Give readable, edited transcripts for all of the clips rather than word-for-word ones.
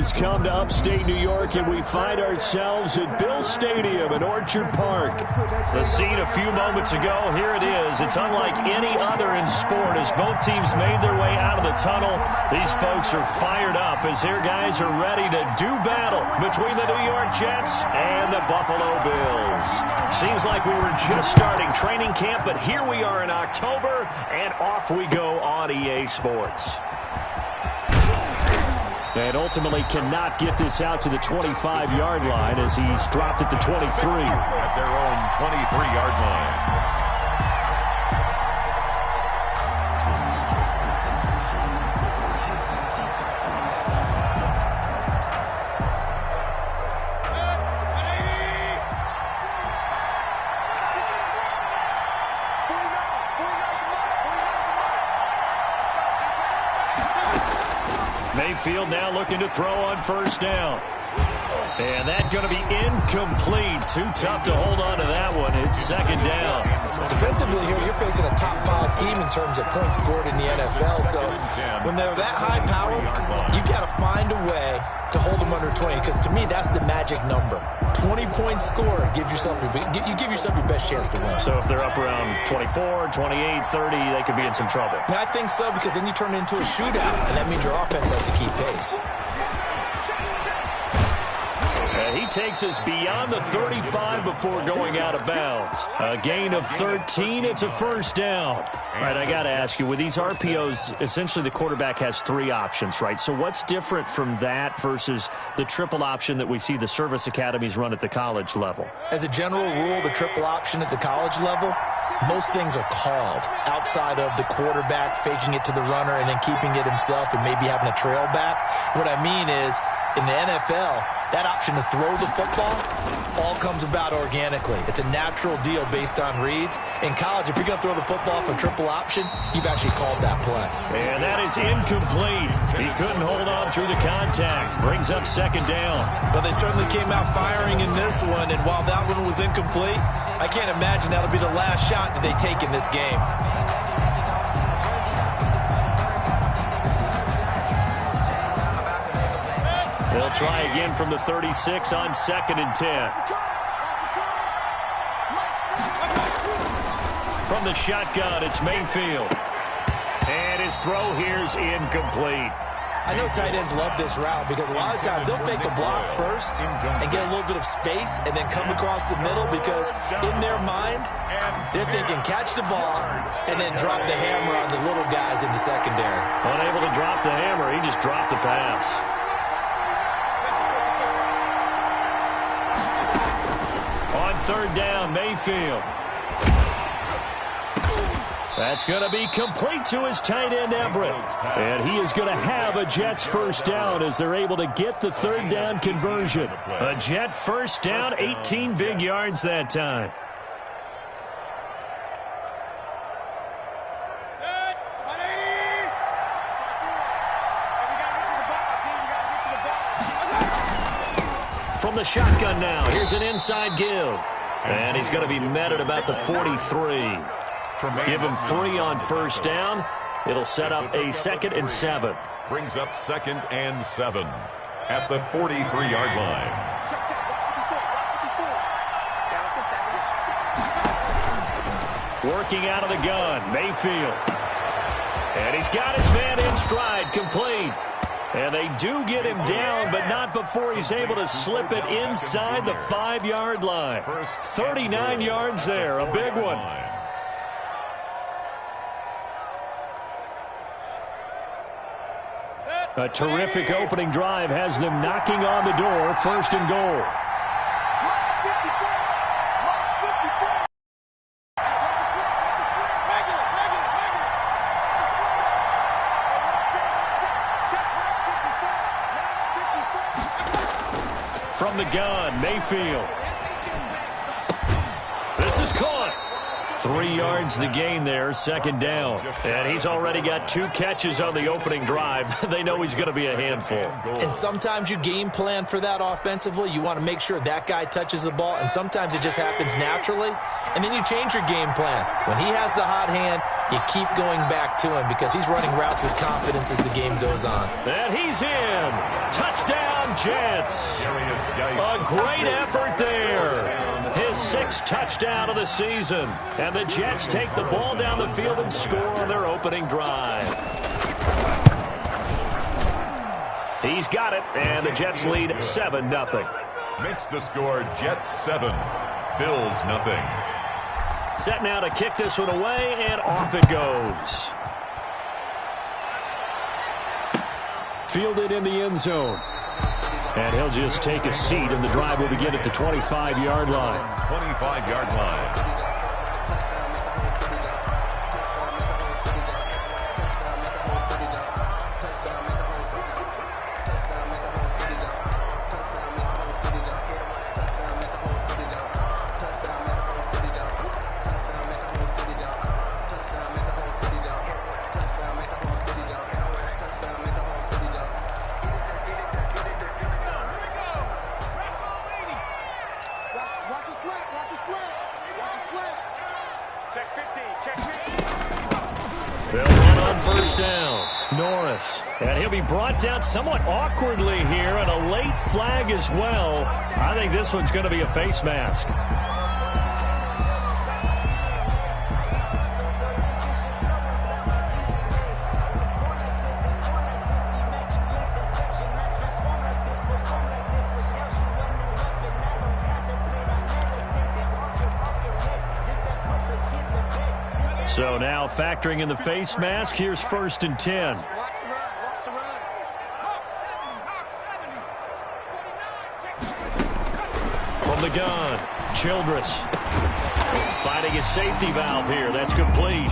has come to upstate New York, and we find ourselves at Bill Stadium in Orchard Park. The scene a few moments ago, here it is. It's unlike any other in sport as both teams made their way out of the tunnel. These folks are fired up as their guys are ready to do battle between the New York Jets and the Buffalo Bills. Seems like we were just starting training camp, but here we are in October, and off we go on EA Sports. And ultimately cannot get this out to the 25-yard line as he's dropped at the 23. At their own 23-yard line. Mayfield now looking to throw on first down. And that's going to be incomplete. Too tough to hold on to that one. It's second down. Defensively here, you're facing a top-5 team in terms of points scored in the NFL. So when they're that high-powered, you've got to find a way to hold them under 20. Because to me, that's the magic number. 20-point score gives yourself you give yourself your best chance to win. So if they're up around 24, 28, 30, they could be in some trouble. I think so, because then you turn it into a shootout, and that means your offense has to keep pace. He takes us beyond the 35 before going out of bounds. A gain of 13. It's a first down. All right, I got to ask you, with these RPOs, essentially the quarterback has 3 options, right? So what's different from that versus the triple option that we see the service academies run at the college level? As a general rule, the triple option at the college level, most things are called outside of the quarterback faking it to the runner and then keeping it himself and maybe having a trail back. What I mean is, in the NFL, that option to throw the football all comes about organically. It's a natural deal based on reads. In college, if you're going to throw the football for triple option, you've actually called that play. And that is incomplete. He couldn't hold on through the contact. Brings up second down. Well, they certainly came out firing in this one, and while that one was incomplete, I can't imagine that'll be the last shot that they take in this game. They'll try again from the 36 on 2nd and 10. From the shotgun, it's Mayfield. And his throw here's incomplete. I know tight ends love this route because a lot of times they'll fake a block first and get a little bit of space and then come across the middle because in their mind, they're thinking catch the ball and then drop the hammer on the little guys in the secondary. Unable to drop the hammer, he just dropped the pass. On 3rd down, Mayfield. That's going to be complete to his tight end, Everett. And he is going to have a Jets first down as they're able to get the 3rd down conversion. A Jet first down, 18 big yards that time. From the shotgun now, here's an inside give. And he's going to be met at about the 43. Give him 3 on first down. It'll set up a 2nd and 7. Brings up 2nd and 7 at the 43-yard line. Working out of the gun, Mayfield. And he's got his man in stride, complete. And they do get him down, but not before he's able to slip it inside the 5-yard line. 39 yards there, a big one. A terrific opening drive has them knocking on the door, 1st and goal. From the gun, Mayfield. This is caught. 3 yards the gain there, second down. And he's already got 2 catches on the opening drive. They know he's going to be a handful. And sometimes you game plan for that offensively. You want to make sure that guy touches the ball, and sometimes it just happens naturally. And then you change your game plan. When he has the hot hand, you keep going back to him because he's running routes with confidence as the game goes on. And he's in. Touchdown, Jets. A great effort there. His 6th touchdown of the season. And the Jets take the ball down the field and score on their opening drive. He's got it, and the Jets lead 7-0. Makes the score Jets 7, Bills nothing. Set now to kick this one away, and off it goes. Fielded in the end zone. And he'll just take a seat, and the drive will begin at the 25-yard line. 25-yard line. They'll run on first down. Norris. And he'll be brought down somewhat awkwardly here, and a late flag as well. I think this one's going to be a face mask. So now factoring in the face mask, here's 1st and 10. From the gun, Childress. Finding a safety valve here. That's complete.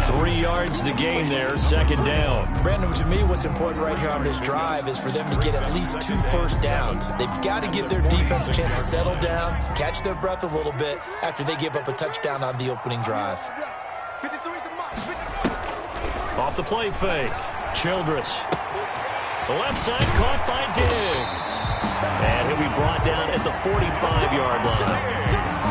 3 yards the gain there, second down. Brandon, to me, what's important right here on this drive is for them to get at least 2 first downs. They've got to give their defense a chance to settle down, catch their breath a little bit after they give up a touchdown on the opening drive. Off the play fake, Childress. The left side caught by Diggs. And he'll be brought down at the 45-yard line.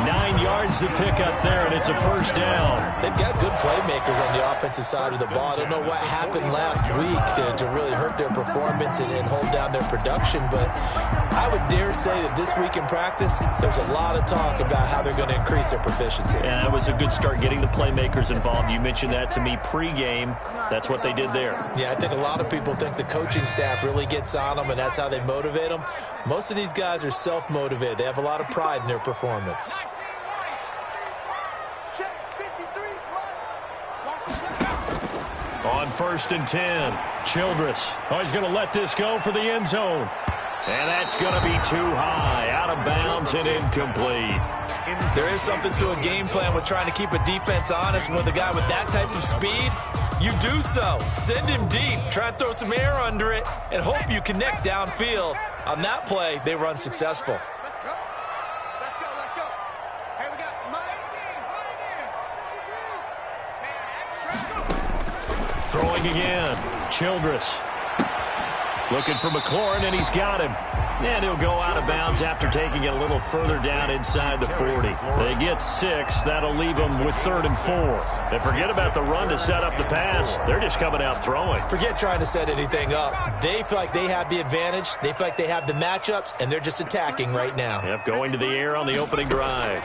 9 yards to pick up there, and it's a first down. They've got good playmakers on the offensive side of the ball. I don't know what happened last week to really hurt their performance and hold down their production, but I would dare say that this week in practice, there's a lot of talk about how they're going to increase their proficiency. Yeah, that was a good start getting the playmakers involved. You mentioned that to me pregame. That's what they did there. Yeah, I think a lot of people think the coaching staff really gets on them, and that's how they motivate them. Most of these guys are self-motivated. They have a lot of pride in their performance. On 1st and 10, Childress. Oh, he's going to let this go for the end zone. And that's going to be too high, out of bounds and incomplete. There is something to a game plan with trying to keep a defense honest. With a guy with that type of speed, you do so. Send him deep, try and throw some air under it, and hope you connect downfield. On that play, they were unsuccessful. Throwing again, Childress. Looking for McLaurin, and he's got him. And he'll go out of bounds after taking it a little further down inside the 40. They get 6. That'll leave them with 3rd and 4. And forget about the run to set up the pass. They're just coming out throwing. Forget trying to set anything up. They feel like they have the advantage. They feel like they have the matchups, and they're just attacking right now. Yep, going to the air on the opening drive.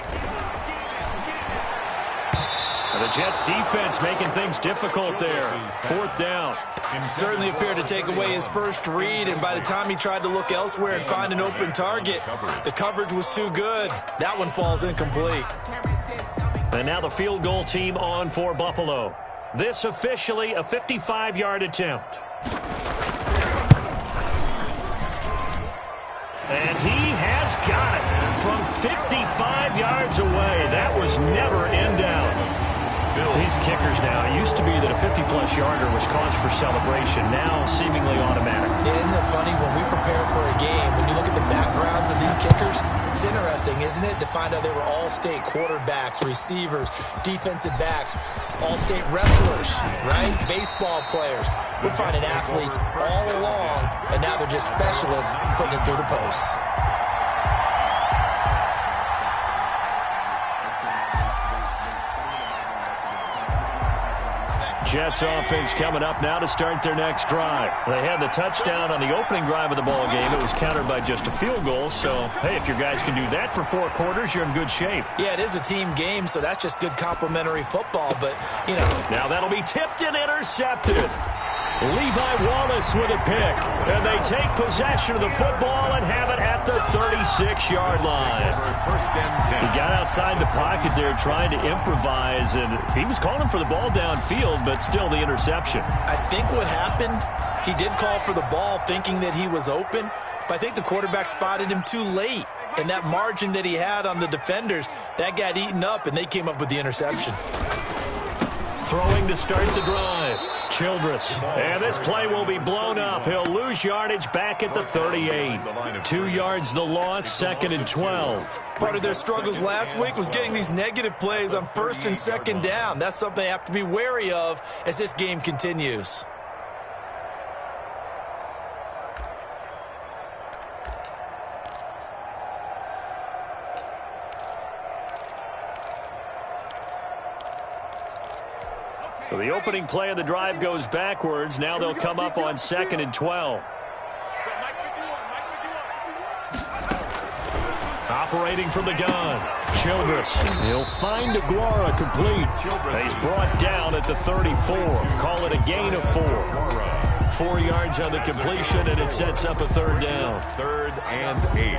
And the Jets defense making things difficult there. 4th down. Certainly appeared to take away his first read, and by the time he tried to look elsewhere and find an open target, the coverage was too good. That one falls incomplete. And now the field goal team on for Buffalo. This officially a 55-yard attempt. And he has got it from 55 yards away. That was never in doubt. These kickers now, it used to be that a 50-plus yarder was cause for celebration, now seemingly automatic. Yeah, isn't it funny, when we prepare for a game, when you look at the backgrounds of these kickers, it's interesting. interesting, isn't it, to find out they were all-state quarterbacks, receivers, defensive backs, all-state wrestlers, right? Baseball players. We're finding athletes all along, and now they're just specialists putting it through the posts. Jets offense coming up now to start their next drive. They had the touchdown on the opening drive of the ball game. It was countered by just a field goal. So, hey, if your guys can do that for 4 quarters, you're in good shape. Yeah, it is a team game, so that's just good complimentary football. But, you know. Now that'll be tipped and intercepted. Levi Wallace with a pick. And they take possession of the football and have it at the 36-yard line. He got outside the pocket there trying to improvise, and he was calling for the ball downfield, but still the interception. I think what happened, he did call for the ball thinking that he was open, but I think the quarterback spotted him too late. And that margin that he had on the defenders, that got eaten up, and they came up with the interception. Throwing to start the drive. Childress. And this play will be blown up. He'll lose yardage back at the 38. 2 yards the loss, 2nd and 12. Part of their struggles last week was getting these negative plays on 1st and 2nd down. That's something they have to be wary of as this game continues. So the opening play of the drive goes backwards. Now they'll come up on 2nd and 12. Operating from the gun. Childress. He'll find Aguara complete. He's brought down at the 34. Call it a gain of 4. 4 yards on the completion, and it sets up a 3rd down. 3rd and 8.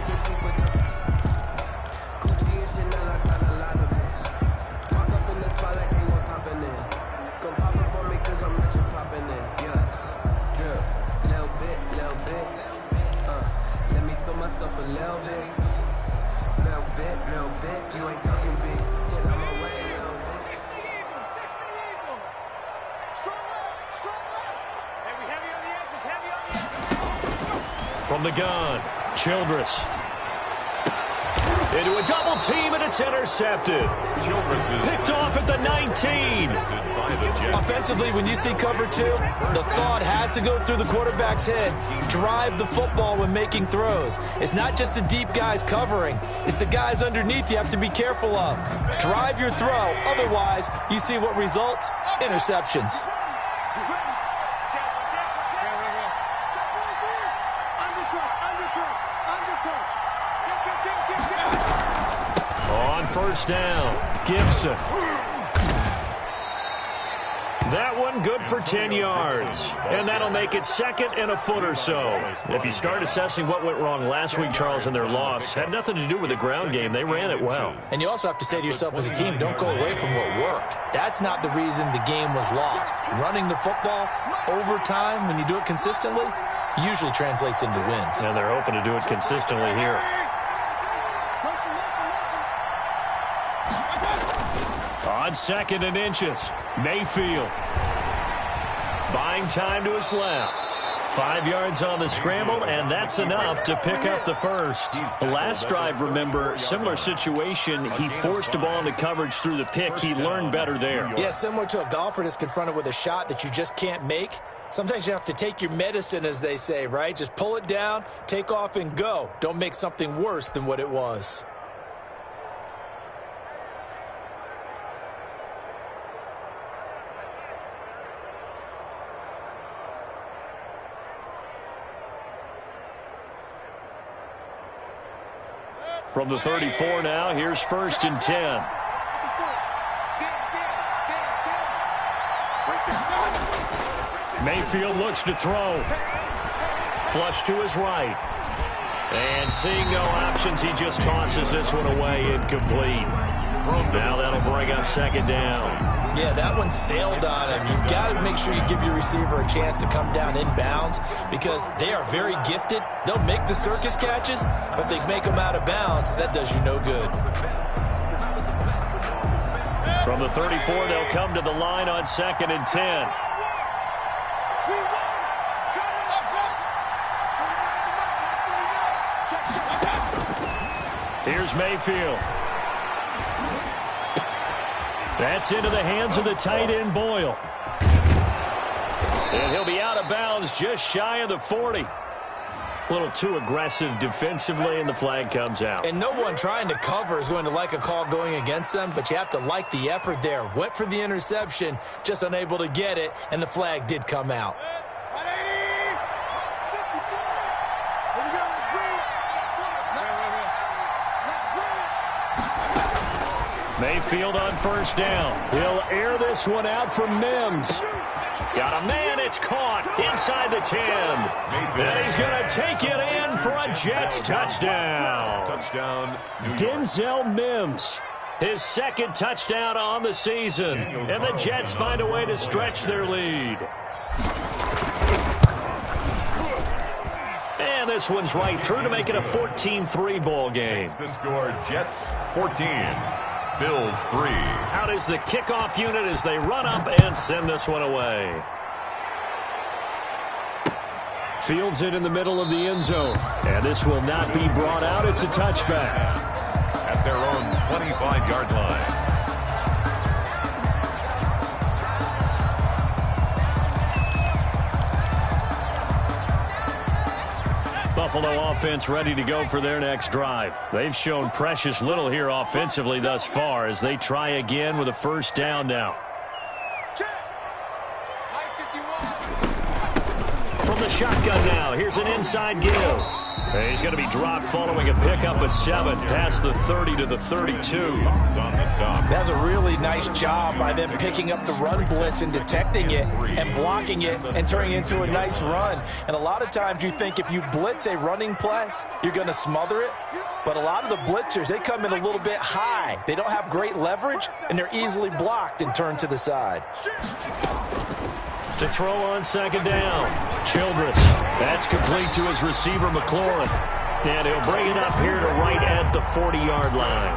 From the gun, Childress. Into a double team, and it's intercepted. Picked off at the 19. Offensively, when you see cover 2, the thought has to go through the quarterback's head. Drive the football when making throws. It's not just the deep guys covering. It's the guys underneath you have to be careful of. Drive your throw. Otherwise, you see what results? Interceptions. On 1st down, Gibson. That one good for 10 yards. And that'll make it 2nd and a foot or so. If you start assessing what went wrong last week, Charles, in their loss, had nothing to do with the ground game. They ran it well. And you also have to say to yourself as a team, don't go away from what worked. That's not the reason the game was lost. Running the football over time, when you do it consistently, usually translates into wins. And they're hoping to do it consistently here. On 2nd and inches, Mayfield. Buying time to his left. 5 yards on the scramble, and that's enough to pick up the first. The last drive, remember, similar situation. He forced the ball into coverage through the pick. He learned better there. Yeah, similar to a golfer that's confronted with a shot that you just can't make. Sometimes you have to take your medicine, as they say, right? Just pull it down, take off, and go. Don't make something worse than what it was. From the 34 now, here's 1st and 10. Mayfield looks to throw. Flush to his right. And seeing no options, he just tosses this one away, incomplete. Now that'll bring up 2nd down. Yeah, that one sailed on him. You've got to make sure you give your receiver a chance to come down inbounds because they are very gifted. They'll make the circus catches, but they make them out of bounds. That does you no good. From the 34, they'll come to the line on 2nd and 10. Here's Mayfield. That's into the hands of the tight end, Boyle. And he'll be out of bounds just shy of the 40. A little too aggressive defensively, and the flag comes out. And no one trying to cover is going to like a call going against them, but you have to like the effort there. Went for the interception, just unable to get it, and the flag did come out. Mayfield on first down. He'll air this one out for Mims. Got a man, it's caught inside the 10. And he's going to take it in for a Jets touchdown. Denzel Mims, his second touchdown on the season. And the Jets find a way to stretch their lead. And this one's right through to make it a 14-3 ball game. The score, Jets 14. Bills 3. Out is the kickoff unit as they run up and send this one away. Fields it in the middle of the end zone. And this will not be brought out. It's a touchback. At their own 25-yard line. Buffalo offense ready to go for their next drive. They've shown precious little here offensively thus far as they try again with a first down now. From the shotgun now, here's an inside give. And he's going to be dropped following a pickup of 7 past the 30 to the 32. That's a really nice job by them picking up the run blitz and detecting it and blocking it and turning it into a nice run. And a lot of times you think if you blitz a running play, you're going to smother it. But a lot of the blitzers, they come in a little bit high. They don't have great leverage, and they're easily blocked and turned to the side. To throw on second down, Childress. That's complete to his receiver, McLaurin. And he'll bring it up here to right at the 40-yard line.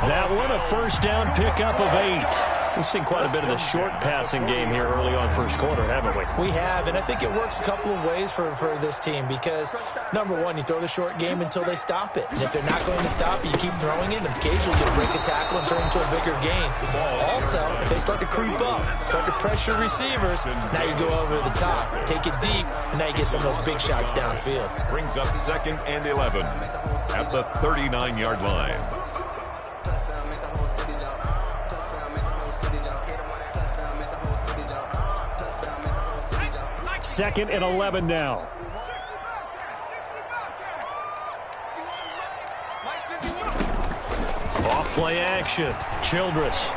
That one, a first down pickup of 8. We've seen quite a bit of the short passing game here early on first quarter, haven't we? We have, and I think it works a couple of ways for this team because, number one, you throw the short game until they stop it. And if they're not going to stop it, you keep throwing it, and occasionally you'll break a tackle and turn into a bigger gain. Also, if they start to creep up, start to pressure receivers, now you go over the top, take it deep, and now you get some of those big shots downfield. Brings up 2nd and 11 at the 39-yard line. Second and 11 now. Off play action. Childress.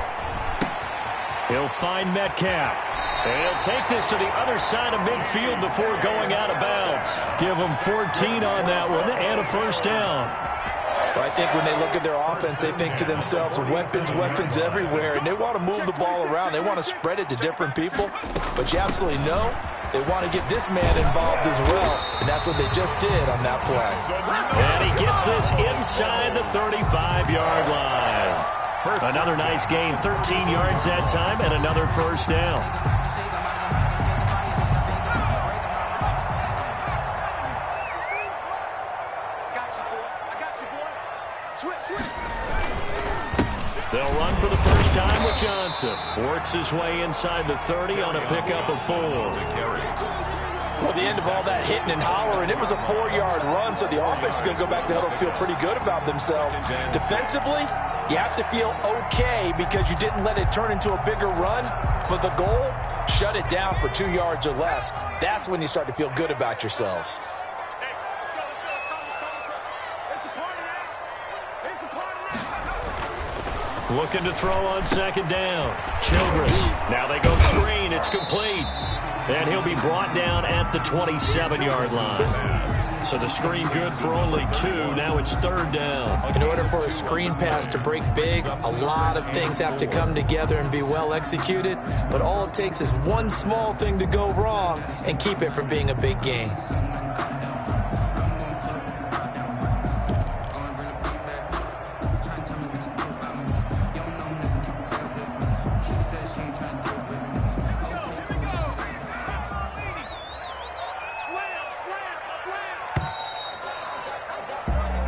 He'll find Metcalf. And he'll take this to the other side of midfield before going out of bounds. Give him 14 on that one and a first down. Well, I think when they look at their offense, they think to themselves, weapons, weapons everywhere, and they want to move the ball around. They want to spread it to different people, but you absolutely know they want to get this man involved as well, and that's what they just did on that play. And he gets this inside the 35-yard line. Another nice gain, 13 yards that time, and another first down. They'll run for the first time with Johnson. Works his way inside the 30 on a pickup of 4. Well, the end of all that hitting and hollering, it was a 4-yard run, so the offense is going to go back to huddle and feel pretty good about themselves. Defensively, you have to feel okay because you didn't let it turn into a bigger run, but the goal, shut it down for 2 yards or less. That's when you start to feel good about yourselves. Looking to throw on second down. Childress. Now they go screen. It's complete. And he'll be brought down at the 27-yard line. So the screen good for only 2. Now it's third down. In order for a screen pass to break big, a lot of things have to come together and be well executed. But all it takes is one small thing to go wrong and keep it from being a big gain.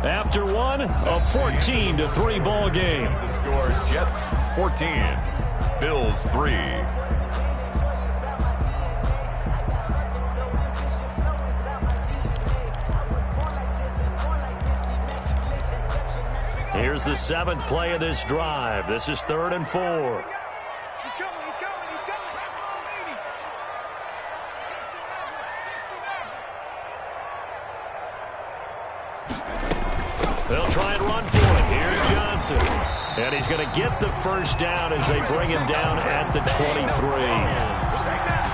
After 1, on, a 14-3 ball game. The score, Jets 14, Bills 3. Here's the 7th play of this drive. This is 3rd and 4. He's coming. They'll try and run for it. Here's Johnson. And he's going to get the first down as they bring him down at the 23.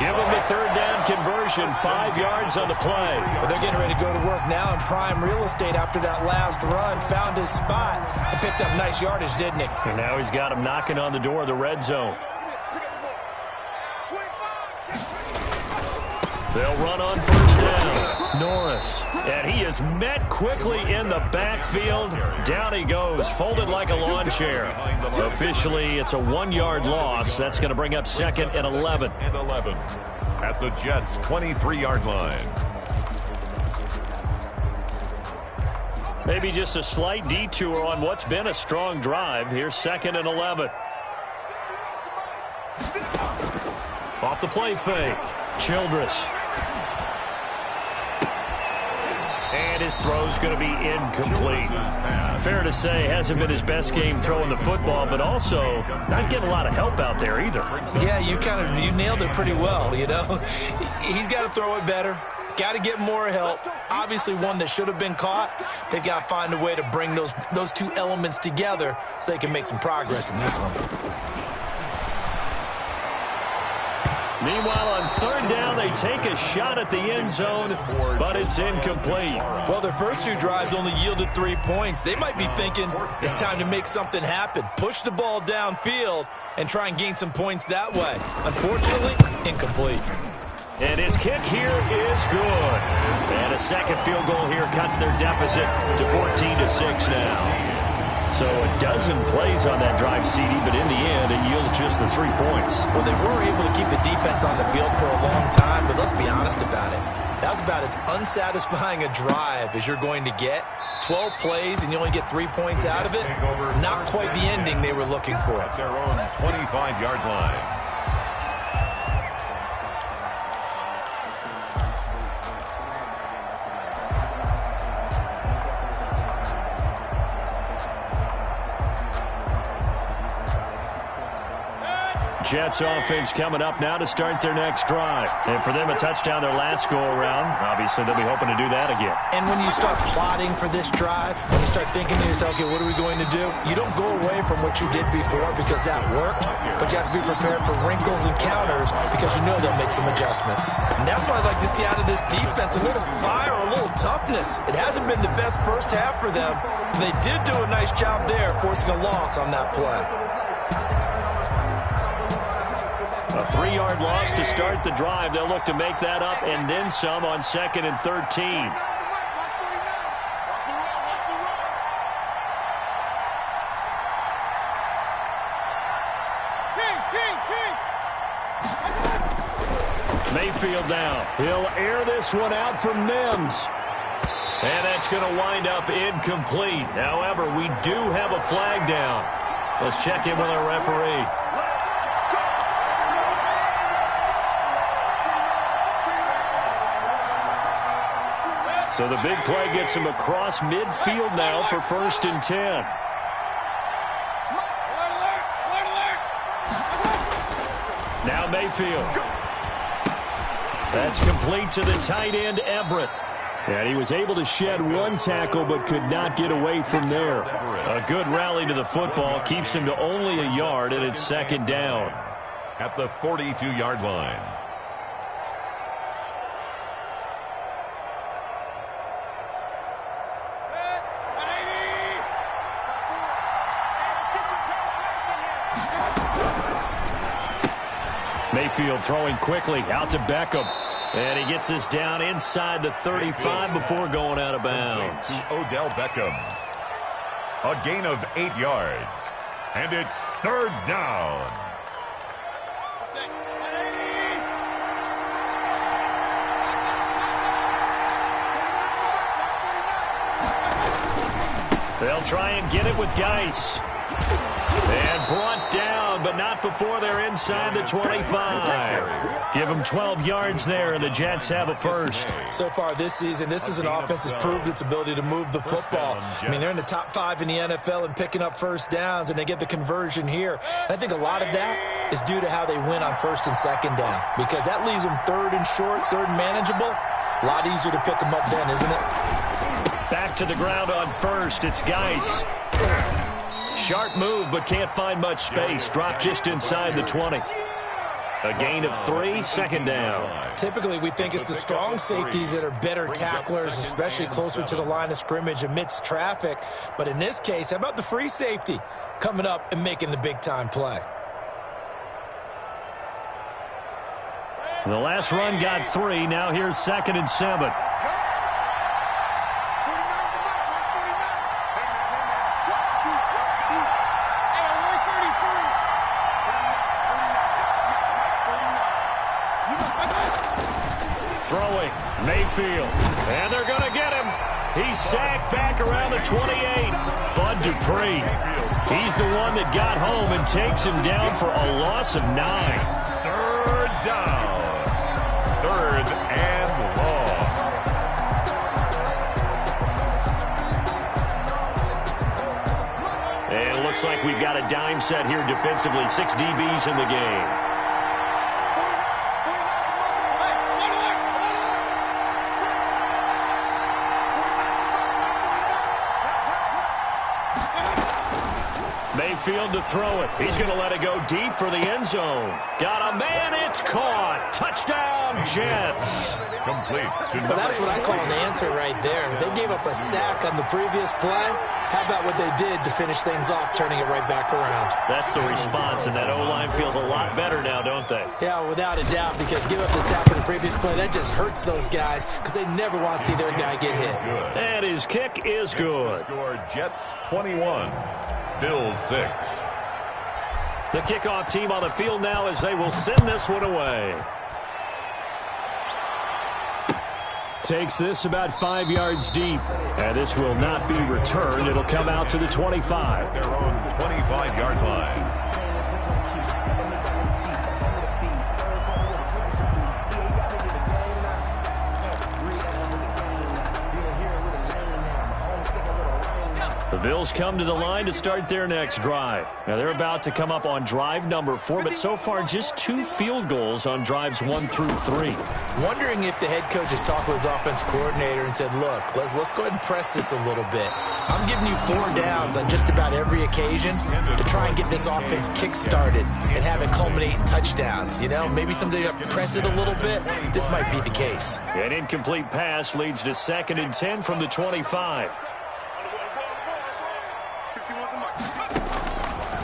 Give him the 3rd down conversion, 5 yards on the play. Well, they're getting ready to go to work now in prime real estate after that last run. Found his spot and picked up nice yardage, didn't he? And now he's got him knocking on the door of the red zone. They'll run on 1st down. Norris. And he is met quickly in the backfield. Down he goes, folded like a lawn chair. Officially, it's a 1-yard loss. That's going to bring up 2nd and 11. At the Jets' 23-yard line. Maybe just a slight detour on what's been a strong drive. Here's 2nd and 11. Off the play fake. Childress. And his throw's going to be incomplete. Fair to say, hasn't been his best game throwing the football, but also not getting a lot of help out there either. Yeah, you nailed it pretty well, you know. He's got to throw it better. Got to get more help. Obviously one that should have been caught. They've got to find a way to bring those two elements together so they can make some progress in this one. Meanwhile, on 3rd down, they take a shot at the end zone, but it's incomplete. Well, their first 2 drives only yielded 3 points. They might be thinking it's time to make something happen. Push the ball downfield and try and gain some points that way. Unfortunately, incomplete. And his kick here is good. And a 2nd field goal here cuts their deficit to 14-6 now. So a dozen plays on that drive, CD, but in the end, it yields just the 3 points. Well, they were able to keep the defense on the field for a long time, but let's be honest about it. That was about as unsatisfying a drive as you're going to get. 12 plays and you only get 3 points out of it. Not quite the ending they were looking for. At their own 25-yard line. Jets offense coming up now to start their next drive. And for them, a touchdown their last go-around. Obviously, they'll be hoping to do that again. And when you start plotting for this drive, when you start thinking to yourself, okay, what are we going to do? You don't go away from what you did before because that worked, but you have to be prepared for wrinkles and counters because you know they'll make some adjustments. And that's what I'd like to see out of this defense, a little fire, a little toughness. It hasn't been the best first half for them, but they did do a nice job there forcing a loss on that play. A 3-yard loss to start the drive. They'll look to make that up and then some on 2nd and 13. Mayfield down. He'll air this one out for Mims. And that's going to wind up incomplete. However, we do have a flag down. Let's check in with our referee. So the big play gets him across midfield now for 1st and 10. Now Mayfield. That's complete to the tight end, Everett. And he was able to shed 1 tackle but could not get away from there. A good rally to the football keeps him to only a yard, and it's 2nd down. At the 42-yard line. Mayfield throwing quickly out to Beckham. And he gets us down inside the 35 before going out of bounds. Odell Beckham. A gain of 8 yards. And it's 3rd down. They'll try and get it with Geis. And brought down, but not before they're inside the 25. Give them 12 yards there, and the Jets have a first. So far this season, this is an offense that's proved its ability to move the football. I mean, they're in the top 5 in the NFL and picking up first downs, and they get the conversion here. And I think a lot of that is due to how they win on first and second down, because that leaves them third and short, third and manageable. A lot easier to pick them up then, isn't it? Back to the ground on first. It's Geis. Sharp move, but can't find much space. Dropped just inside the 20. A gain of 3, second down. Typically, we think it's the strong safeties that are better tacklers, especially closer to the line of scrimmage amidst traffic. But in this case, how about the free safety coming up and making the big-time play? The last run got 3. Now here's 2nd and 7. Throwing, Mayfield, and they're going to get him. He's sacked back around the 28. Bud Dupree, he's the one that got home and takes him down for a loss of 9. Third down. Third and long. And it looks like we've got a dime set here defensively. 6 DBs in the game. Mayfield to throw it. He's going to let it go deep for the end zone. Got a man. It's caught. Touchdown, Jets. Complete. Well, that's what I call an answer right there. They gave up a sack on the previous play. How about what they did to finish things off, turning it right back around? That's the response, and that O-line feels a lot better now, don't they? Yeah, without a doubt, because give up the sack on the previous play, that just hurts those guys because they never want to see their guy get hit. And his kick is good. Score Jets 21. Bills 6. The kickoff team on the field now as they will send this one away. Takes this about 5 yards deep. And this will not be returned. It'll come out to the 25. Their own 25-yard line. The Bills come to the line to start their next drive. Now, they're about to come up on drive number 4, but so far just 2 field goals on drives 1 through 3. Wondering if the head coach has talked with his offensive coordinator and said, look, let's go ahead and press this a little bit. I'm giving you 4 downs on just about every occasion to try and get this offense kick-started and have it culminate in touchdowns. You know, maybe something to press it a little bit. This might be the case. An incomplete pass leads to 2nd and 10 from the 25.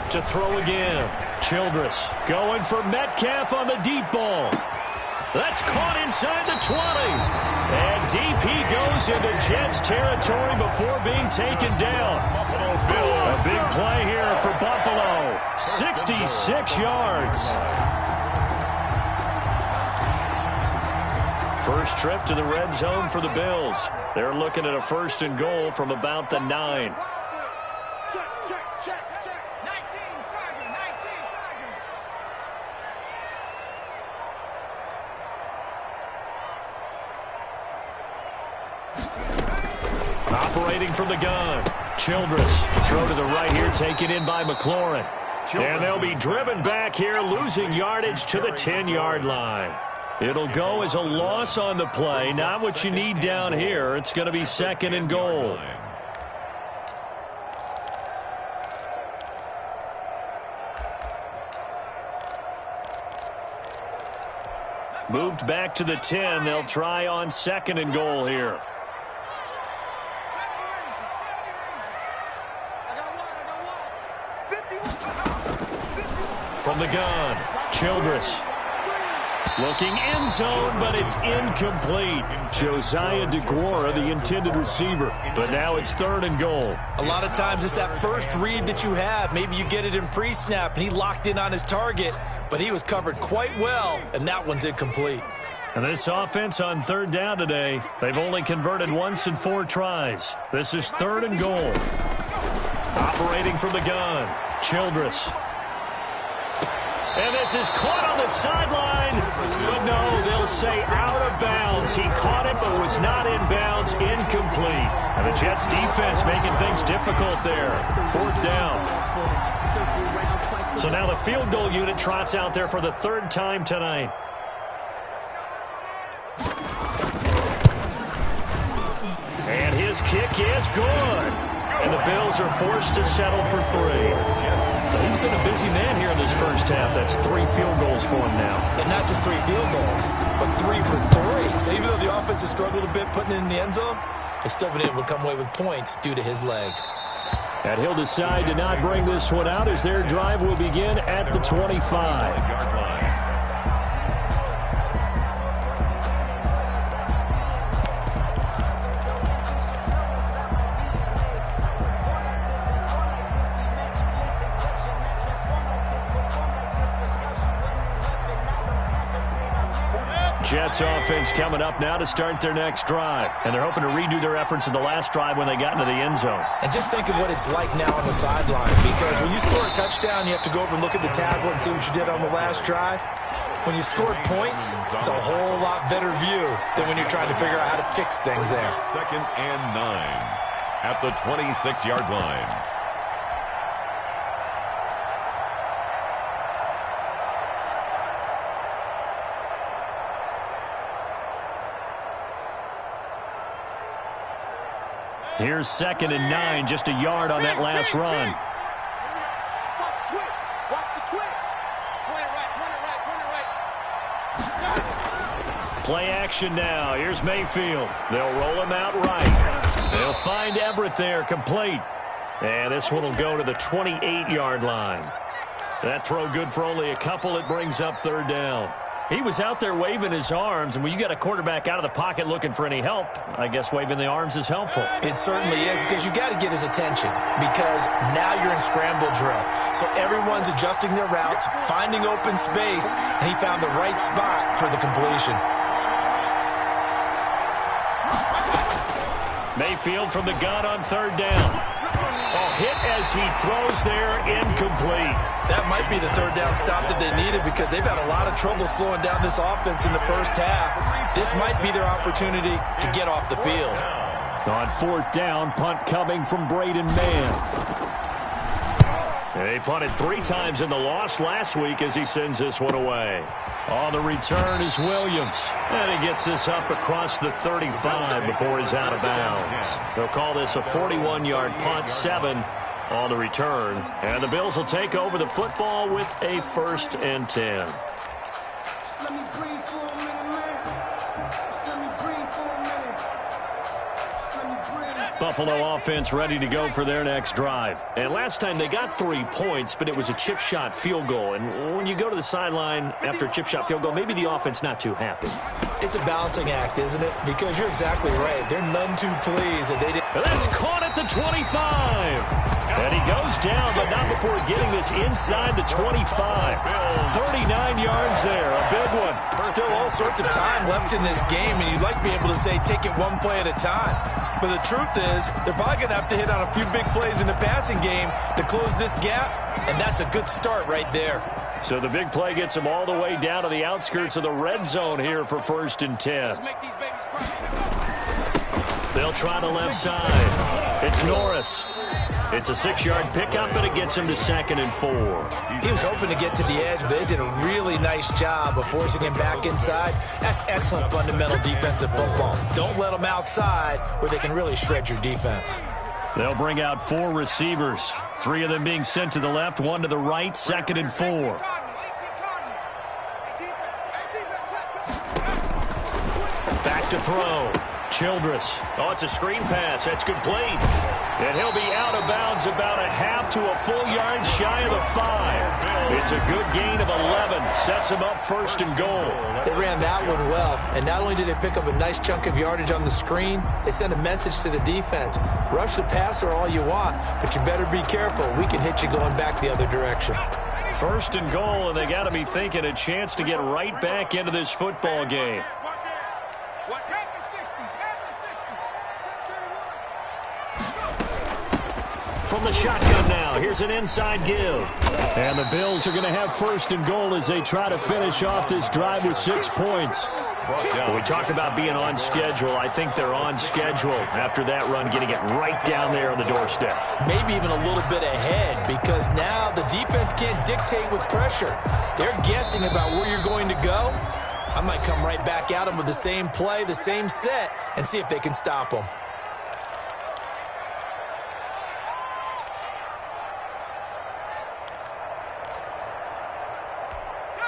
To throw again. Childress going for Metcalf on the deep ball. That's caught inside the 20. And DP goes into Jets territory before being taken down. A big play here for Buffalo. 66 yards. First trip to the red zone for the Bills. They're looking at a 1st and goal from about the 9. Operating from the gun. Childress. Throw to the right here, taken in by McLaurin. And they'll be driven back here, losing yardage to the 10-yard line. It'll go as a loss on the play. Not what you need down here. It's going to be 2nd and goal. Moved back to the 10. They'll try on 2nd and goal here. From the gun, Childress. Looking end zone, but it's incomplete. Josiah DeGuara, the intended receiver. But now it's 3rd and goal. A lot of times it's that first read that you have. Maybe you get it in pre-snap, and he locked in on his target, but he was covered quite well, and that one's incomplete. And this offense on 3rd down today, they've only converted once in 4 tries. This is 3rd and goal. Operating from the gun, Childress. And this is caught on the sideline. But no, they'll say out of bounds. He caught it but was not in bounds. Incomplete. And the Jets defense making things difficult there. 4th down. So now the field goal unit trots out there for the 3rd time tonight. And his kick is good. And the Bills are forced to settle for 3. So he's been a busy man here in this first half. That's 3 field goals for him now. And not just 3 field goals, but 3 for 3. So even though the offense has struggled a bit putting it in the end zone, they've still been able to come away with points due to his leg. And he'll decide to not bring this one out as their drive will begin at the 25. Jets offense coming up now to start their next drive. And they're hoping to redo their efforts in the last drive when they got into the end zone. And just think of what it's like now on the sideline. Because when you score a touchdown, you have to go over and look at the tackle and see what you did on the last drive. When you scored points, it's a whole lot better view than when you're trying to figure out how to fix things there. 2nd and 9 at the 26-yard line. Here's 2nd and 9, just a yard on that last run. Watch the twitch. Watch the twitch. Point it right. Play action now. Here's Mayfield. They'll roll him out right. They'll find Everett there, complete. And this one will go to the 28-yard line. That throw good for only a couple. It brings up 3rd down. He was out there waving his arms, and when you got a quarterback out of the pocket looking for any help, I guess waving the arms is helpful. It certainly is, because you got to get his attention, because now you're in scramble drill. So everyone's adjusting their routes, finding open space, and he found the right spot for the completion. Mayfield from the gun on 3rd down. Hit as he throws there, incomplete. That might be the 3rd down stop that they needed, because they've had a lot of trouble slowing down this offense in the first half. This might be their opportunity to get off the field. On 4th down, punt coming from Braden Mann. They punted 3 times in the loss last week as he sends this one away. On the return is Williams. And he gets this up across the 35 before he's out of bounds. They'll call this a 41-yard punt, 7 on the return. And the Bills will take over the football with a 1st and 10. Buffalo offense ready to go for their next drive. And last time they got 3 points, but it was a chip shot field goal. And when you go to the sideline after a chip shot field goal, maybe the offense not too happy. It's a balancing act, isn't it? Because you're exactly right. They're none too pleased that they didn't. And that's caught at the 25. And he goes down, but not before getting this inside the 25. 39 yards there, a big one. Still all sorts of time left in this game, and you'd like to be able to say take it one play at a time. But the truth is, they're probably going to have to hit on a few big plays in the passing game to close this gap, and that's a good start right there. So the big play gets them all the way down to the outskirts of the red zone here for 1st and 10. They'll try the left side. It's Norris. It's a 6-yard pickup, but it gets him to 2nd and 4. He was hoping to get to the edge, but they did a really nice job of forcing him back inside. That's excellent fundamental defensive football. Don't let them outside where they can really shred your defense. They'll bring out 4 receivers. 3 of them being sent to the left, 1 to the right, 2nd and 4. Back to throw. Childress. Oh, it's a screen pass. That's complete. And he'll be out of bounds about a half to a full yard shy of the 5. It's a good gain of 11. Sets him up 1st and goal. They ran that one well. And not only did they pick up a nice chunk of yardage on the screen, they sent a message to the defense. Rush the passer all you want, but you better be careful. We can hit you going back the other direction. 1st and goal, and they got to be thinking a chance to get right back into this football game. from the shotgun now. Here's an inside give. And the Bills are going to have first and goal as they try to finish off this drive with 6 points. When we talk about being on schedule, I think they're on schedule after that run, getting it right down there on the doorstep. Maybe even a little bit ahead, because now the defense can't dictate with pressure. They're guessing about where you're going to go. I might come right back at them with the same play, the same set, and see if they can stop them.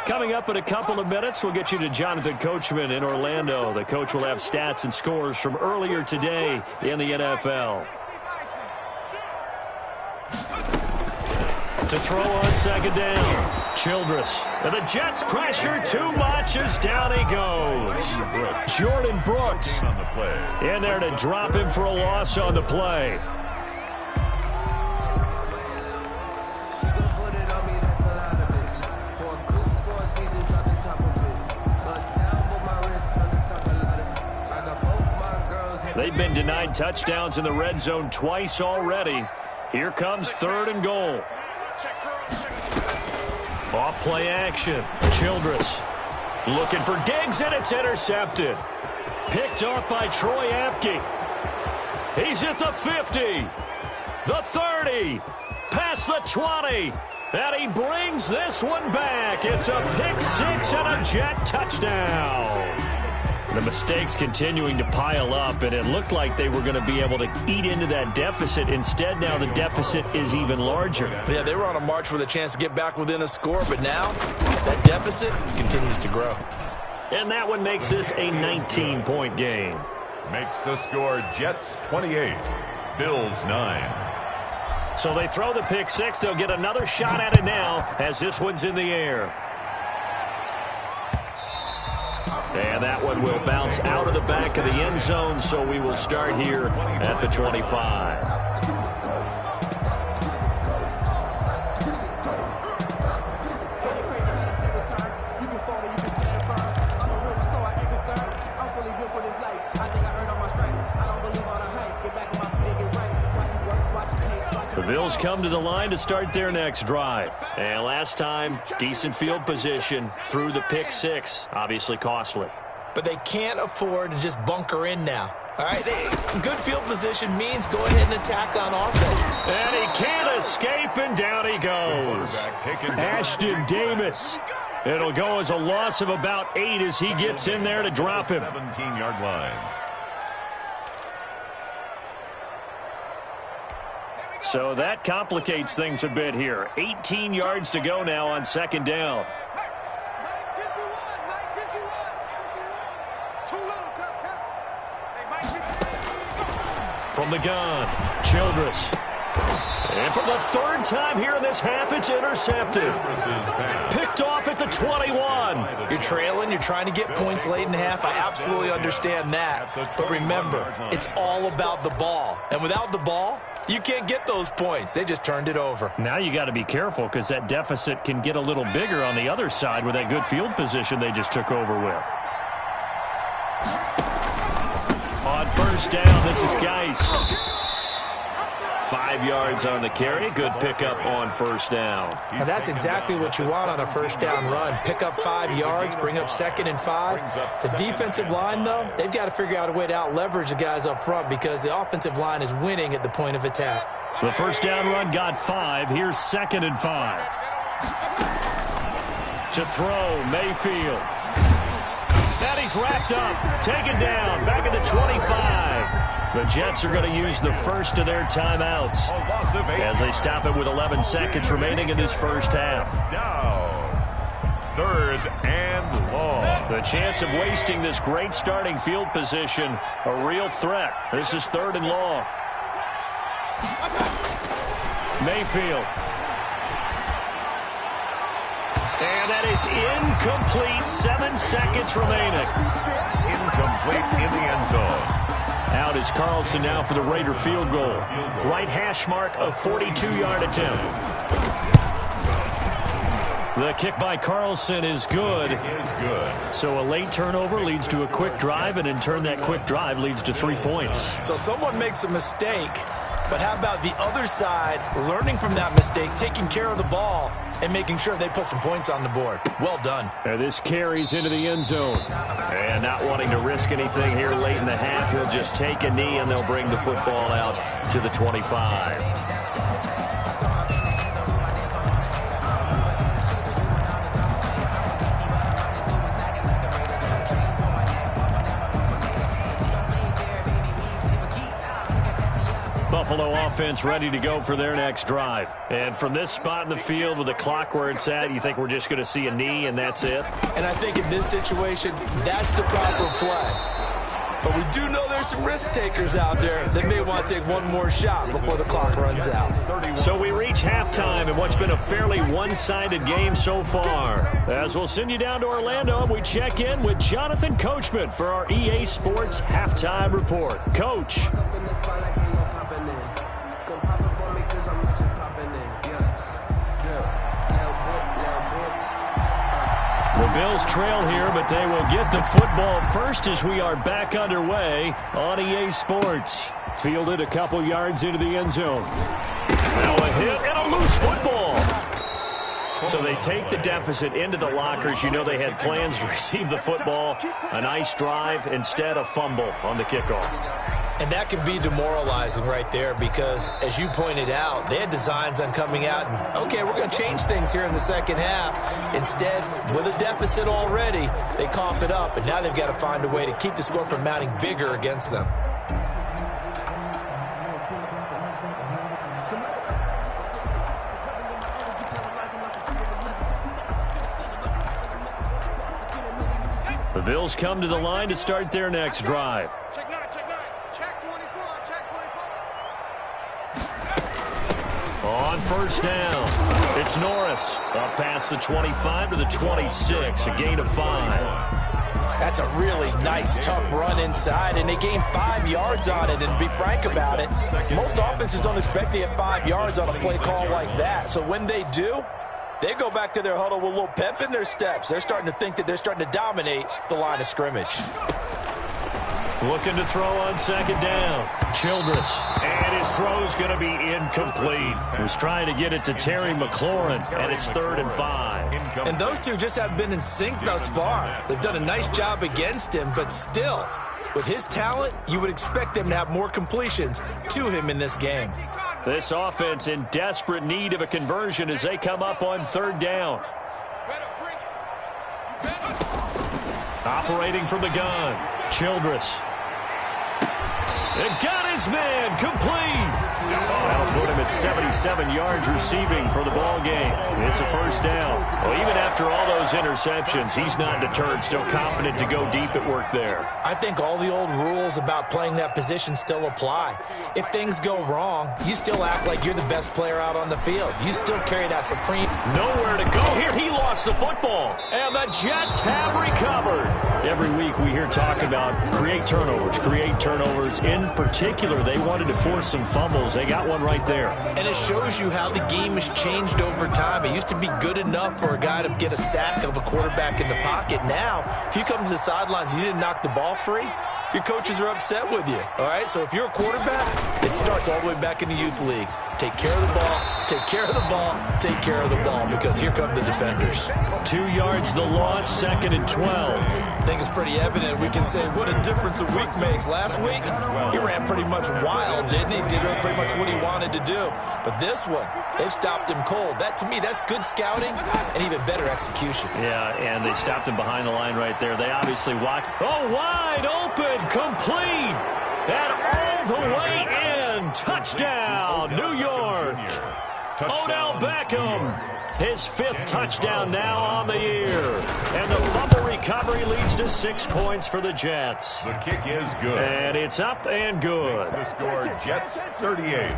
Coming up in a couple of minutes, we'll get you to Jonathan Coachman in Orlando. The coach will have stats and scores from earlier today in the NFL. To throw on second down, Childress. And the Jets pressure too much as down he goes. Jordan Brooks in there to drop him for a loss on the play. They've been denied touchdowns in the red zone twice already. Here comes third and goal. Off play action. Childress looking for Diggs, and it's intercepted. Picked off by Troy Apke. He's at the 50, the 30, past the 20, and he brings this one back. It's a pick six and a Jet touchdown. The mistakes continuing to pile up, and it looked like they were going to be able to eat into that deficit. Instead, now the deficit is even larger. Yeah, they were on a march with a chance to get back within a score, but now that deficit continues to grow. And that one makes this a 19-point game. Makes the score Jets 28, Bills 9. So they throw the pick six. They'll get another shot at it now as this one's in the air. And that one will bounce out of the back of the end zone, so we will start here at the 25. The Bills come to the line to start their next drive. And last time, decent field position through the pick six. Obviously costly. But they can't afford to just bunker in now. All right, good field position means go ahead and attack on offense. And he can't escape, and down he goes. Ashton Davis. It'll go as a loss of about 8 as he gets in there to drop him. 17-yard line. So that complicates things a bit here. 18 yards to go now on second down. From the gun, Childress. And for the third time here in this half, it's intercepted. Picked off at the 21. You're trailing. You're trying to get points late in the half. I absolutely understand that. But remember, it's all about the ball. And without the ball, you can't get those points. They just turned it over. Now you got to be careful because that deficit can get a little bigger on the other side with that good field position they just took over with. On first down, this is Geis. 5 yards on the carry. Good pickup on first down. Now that's exactly what you want on a first down run. Pick up 5 yards, bring up 2nd and 5. The defensive line, though, they've got to figure out a way to out-leverage the guys up front because the offensive line is winning at the point of attack. The first down run got 5. Here's 2nd and 5. To throw, Mayfield. And he's wrapped up, taken down, back at the 25. The Jets are going to use the first of their timeouts as they stop it with 11 seconds remaining in this first half. Down. 3rd and long. The chance of wasting this great starting field position, a real threat. This is 3rd and long. Mayfield. And that is incomplete. 7 seconds remaining. Incomplete in the end zone. Out is Carlson now for the Raider field goal. Right hash mark, a 42-yard attempt. The kick by Carlson is good. So a late turnover leads to a quick drive, and in turn that quick drive leads to 3 points. So someone makes a mistake, But how about the other side, learning from that mistake, taking care of the ball, and making sure they put some points on the board? Well done. And this carries into the end zone. And not wanting to risk anything here late in the half, he'll just take a knee, and they'll bring the football out to the 25. Buffalo offense ready to go for their next drive. And from this spot in the field with the clock where it's at, you think we're just going to see a knee and that's it? And I think in this situation, that's the proper play. But we do know there's some risk takers out there that may want to take one more shot before the clock runs out. So we reach halftime in what's been a fairly one-sided game so far. As we'll send you down to Orlando, we check in with Jonathan Coachman for our EA Sports Halftime Report. Coach. The Bills trail here, but they will get the football first as we are back underway on EA Sports. Fielded a couple yards into the end zone. Now a hit and a loose football. So they take the deficit into the lockers. You know they had plans to receive the football. A nice drive, instead a fumble on the kickoff. And that can be demoralizing right there because, as you pointed out, they had designs on coming out and, okay, we're going to change things here in the second half. Instead, with a deficit already, they cough it up, and now they've got to find a way to keep the score from mounting bigger against them. The Bills come to the line to start their next drive. On first down, it's Norris. Up past the 25 to the 26, a gain of 5. That's a really nice, tough run inside, and they gained 5 yards on it. And to be frank about it, most offenses don't expect to get 5 yards on a play call like that. So when they do, they go back to their huddle with a little pep in their steps. They're starting to think that they're starting to dominate the line of scrimmage. Looking to throw on second down. Childress. And his throw's going to be incomplete. He was trying to get it to Terry McLaurin, and it's 3rd and 5. And those two just haven't been in sync thus far. They've done a nice job against him, but still, with his talent, you would expect them to have more completions to him in this game. This offense in desperate need of a conversion as they come up on 3rd down. Operating from the gun, Childress. It got his man complete. That'll put him at 77 yards receiving for the ball game. It's a first down. Well, even after all those interceptions, he's not deterred, still confident to go deep at work there. I think all the old rules about playing that position still apply. If things go wrong, you still act like you're the best player out on the field. You still carry that supreme. Nowhere to go here. He lost the football, and the Jets have recovered. Every week we hear talk about create turnovers. In particular, they wanted to force some fumbles. They got one right there. And it shows you how the game has changed over time. It used to be good enough for a guy to get a sack of a quarterback in the pocket. Now, if you come to the sidelines and you didn't knock the ball free, your coaches are upset with you. All right, so if you're a quarterback, it starts all the way back in the youth leagues. Take care of the ball, take care of the ball, take care of the ball, because here come the defenders. 2 yards the loss, 2nd and 12. I think it's pretty evident. We can say what a difference a week makes. Last week, he ran pretty much wild, didn't he? Did pretty much what he wanted to do. But this one, they've stopped him cold. That, to me, that's good scouting and even better execution. Yeah, and they stopped him behind the line right there. They obviously watched. Oh, wide open, complete, and all the way in. Touchdown, New York. Odell Beckham. His 5th touchdown now on the year. And the fumble recovery leads to 6 points for the Jets. The kick is good. And it's up and good. The score, Jets 38,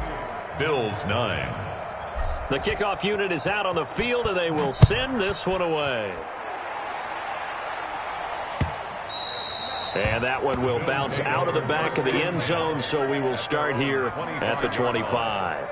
Bills 9. The kickoff unit is out on the field, and they will send this one away. And that one will bounce out of the back of the end zone, so we will start here at the 25.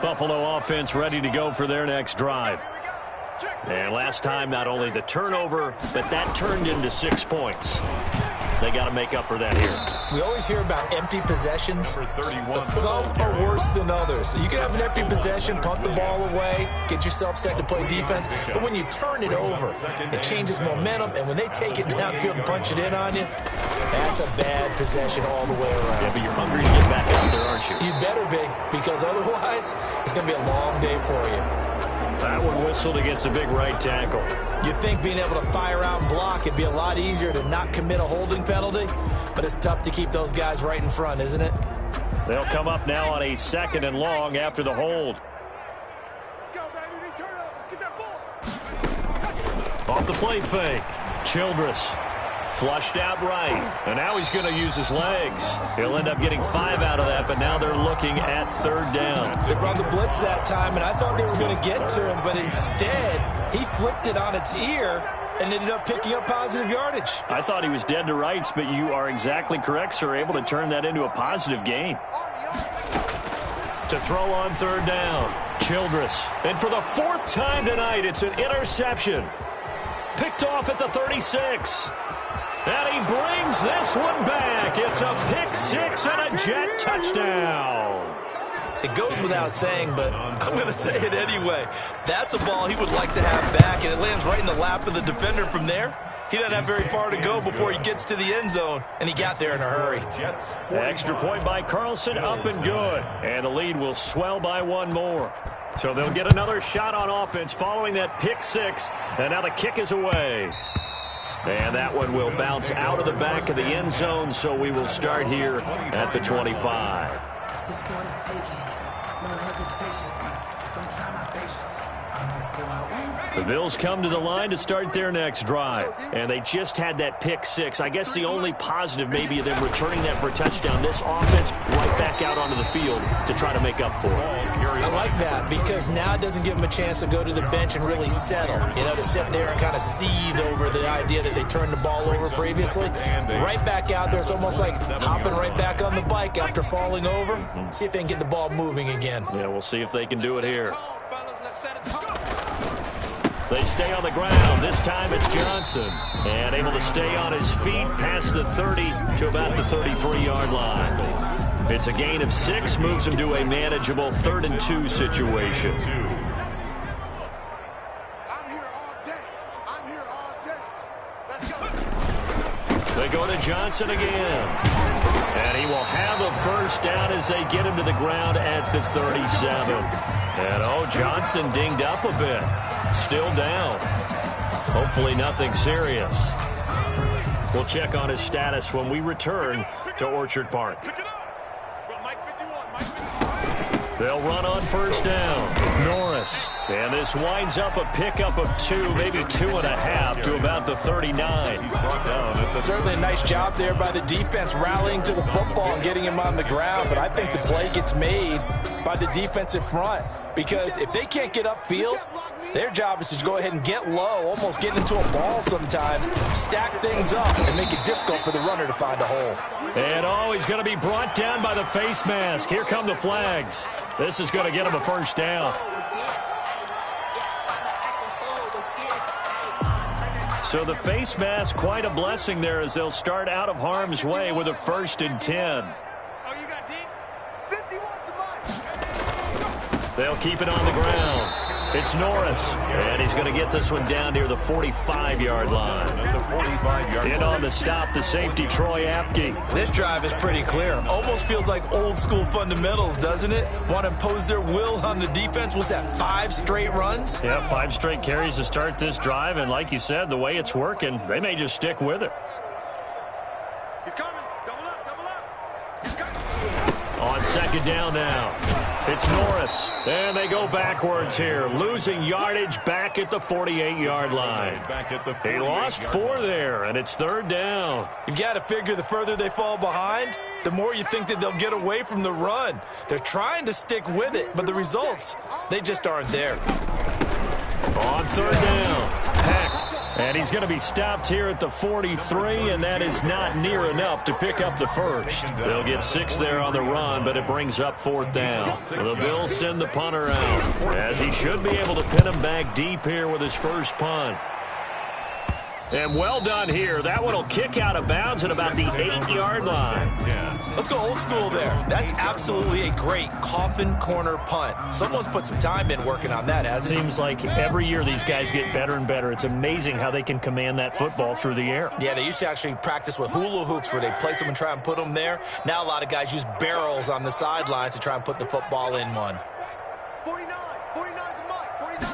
Buffalo offense ready to go for their next drive. And last time, not only the turnover, but that turned into 6 points. They got to make up for that here. We always hear about empty possessions, but some are worse than others. You can have an empty possession, punt the ball away, get yourself set to play defense, but when you turn it over, it changes momentum, and when they take it downfield and punch it in on you, that's a bad possession all the way around. Yeah, but you're hungry to get back out there, aren't you? You better be, because otherwise, it's going to be a long day for you. That one whistled against a big right tackle. You'd think being able to fire out and block it'd be a lot easier to not commit a holding penalty, but it's tough to keep those guys right in front, isn't it? They'll come up now on a 2nd and long after the hold. Let's go, baby. Turn over. Get that ball. Off the play fake. Childress flushed out right, and now he's going to use his legs. He'll end up getting 5 out of that, but now they're looking at 3rd down. They brought the blitz that time, and I thought they were going to get to him, but instead he flipped it on its ear and ended up picking up positive yardage. I thought he was dead to rights, but you are exactly correct, sir, able to turn that into a positive gain. To throw on 3rd down, Childress. And for the 4th time tonight, it's an interception. Picked off at the 36. And he brings this one back. It's a pick 6 and a Jet touchdown. It goes without saying, but I'm going to say it anyway. That's a ball he would like to have back, and it lands right in the lap of the defender from there. He doesn't have very far to go before he gets to the end zone, and he got there in a hurry. Extra point by Carlson, up and good. And the lead will swell by 1 more. So they'll get another shot on offense following that pick 6, and now the kick is away. And that one will bounce out of the back of the end zone, so we will start here at the 25. The Bills come to the line to start their next drive, and they just had that pick 6. I guess the only positive maybe of them returning that for a touchdown. This offense right back out onto the field to try to make up for it. I like that because now it doesn't give them a chance to go to the bench and really settle, to sit there and kind of seethe over the idea that they turned the ball over previously. Right back out there. It's almost like hopping right back on the bike after falling over. See if they can get the ball moving again. Yeah, we'll see if they can do it here. They stay on the ground. This time it's Johnson. And able to stay on his feet past the 30 to about the 33-yard line. It's a gain of 6, moves him to a manageable 3rd and 2 situation. I'm here all day. I'm here all day. Let's go. They go to Johnson again. And he will have a 1st down as they get him to the ground at the 37. And, Johnson dinged up a bit. Still down. Hopefully nothing serious. We'll check on his status when we return to Orchard Park. They'll run on 1st down. Norris. And this winds up a pickup of 2, maybe 2.5 to about the 39. He's brought down. Certainly a nice job there by the defense rallying to the football and getting him on the ground. But I think the play gets made by the defensive front. Because if they can't get upfield, their job is to go ahead and get low, almost get into a ball sometimes, stack things up, and make it difficult for the runner to find a hole. And, he's going to be brought down by the face mask. Here come the flags. This is going to get him a 1st down. So the face mask, quite a blessing there as they'll start out of harm's way with a 1st and 10. They'll keep it on the ground. It's Norris, and he's going to get this one down near the 45-yard line. In on the stop, the safety, Troy Apke. This drive is pretty clear. Almost feels like old-school fundamentals, doesn't it? Want to impose their will on the defense. Was that 5 straight runs? Yeah, 5 straight carries to start this drive, and like you said, the way it's working, they may just stick with it. He's coming. Double up, double up. He's coming. On 2nd down now. It's Norris, and they go backwards here, losing yardage back at the 48-yard line. He lost 4 there, and it's 3rd down. You've got to figure the further they fall behind, the more you think that they'll get away from the run. They're trying to stick with it, but the results, they just aren't there. On 3rd down, Peck And he's going to be stopped here at the 43, and that is not near enough to pick up the first. They'll get 6 there on the run, but it brings up 4th down. The Bills send the punter out, as he should be able to pin him back deep here with his first punt. And well done here. That one will kick out of bounds at about the 8-yard line. Let's go old school there. That's absolutely a great coffin corner punt. Someone's put some time in working on that, hasn't it? Seems like every year these guys get better and better. It's amazing how they can command that football through the air. Yeah, they used to actually practice with hula hoops where they place them and try and put them there. Now a lot of guys use barrels on the sidelines to try and put the football in one. 49 to Mike, 49.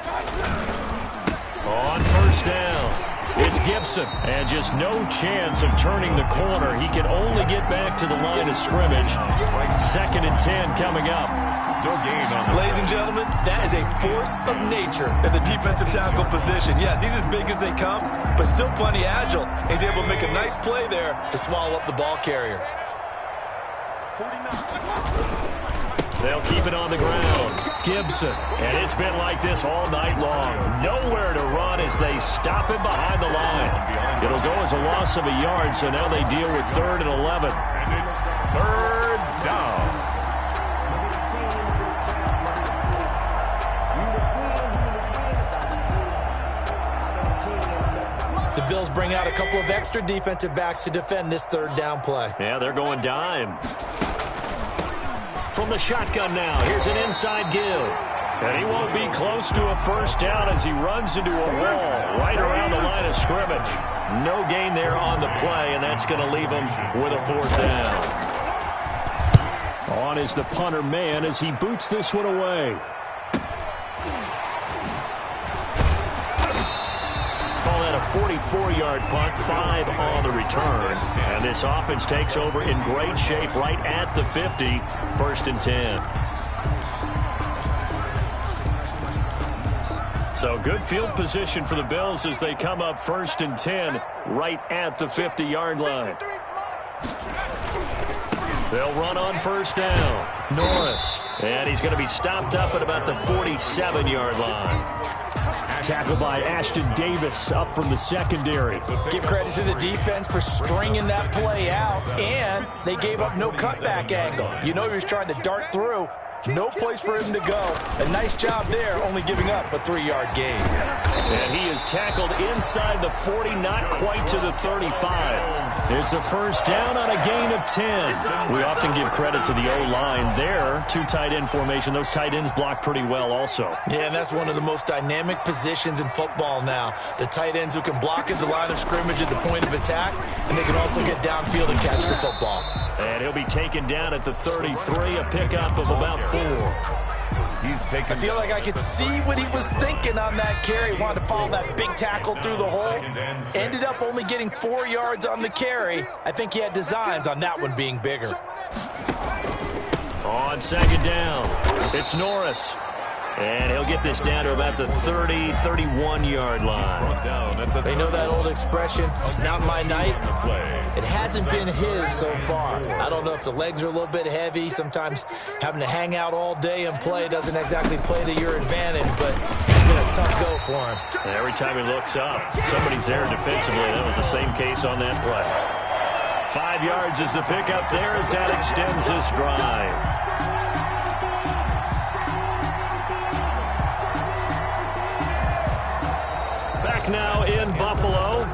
On first down, it's Gibson. And just no chance of turning the corner. He can only get back to the line of scrimmage. 2nd and 10 coming up. No gain on the Ladies and gentlemen, that is a force of nature at the defensive tackle position. Yes, he's as big as they come, but still plenty agile. He's able to make a nice play there to swallow up the ball carrier. 49. They'll keep it on the ground. Gibson. And it's been like this all night long. Nowhere to run as they stop him behind the line. It'll go as a loss of a yard, so now they deal with 3rd and 11. And it's 3rd down. The Bills bring out a couple of extra defensive backs to defend this 3rd down play. Yeah, they're going dime. From the shotgun now, here's an inside give. And he won't be close to a first down as he runs into a wall right around the line of scrimmage. No gain there on the play, and that's going to leave him with a 4th down. On is the punter man as he boots this one away. Call that a 44-yard punt, 5 on the return. And this offense takes over in great shape right at the 50, 1st and 10. So good field position for the Bills as they come up 1st and 10 right at the 50-yard line. They'll run on first down. Norris. And he's going to be stopped up at about the 47-yard line. Tackled by Ashton Davis up from the secondary. Give credit to the defense for stringing that play out, and they gave up no cutback angle. You know he was trying to dart through. No place for him to go. A nice job there, only giving up a 3-yard gain. And he is tackled inside the 40, not quite to the 35. It's a first down on a gain of 10. We often give credit to the O-line there. 2 tight end formation. Those tight ends block pretty well also. Yeah, and that's one of the most dynamic positions in football now. The tight ends who can block at the line of scrimmage at the point of attack, and they can also get downfield and catch the football. And he'll be taken down at the 33, a pickup of about 4. He's taken. I feel like I could see what he was thinking on that carry. Wanted to follow that big tackle through the hole. Ended up only getting 4 yards on the carry. I think he had designs on that one being bigger. On 2nd down, it's Norris. And he'll get this down to about the 30, 31-yard line. They know that old expression, it's not my night. It hasn't been his so far. I don't know if the legs are a little bit heavy. Sometimes having to hang out all day and play doesn't exactly play to your advantage, but it's been a tough go for him. And every time he looks up, somebody's there defensively. That was the same case on that play. 5 yards is the pickup there as that extends this drive. Now in Buffalo,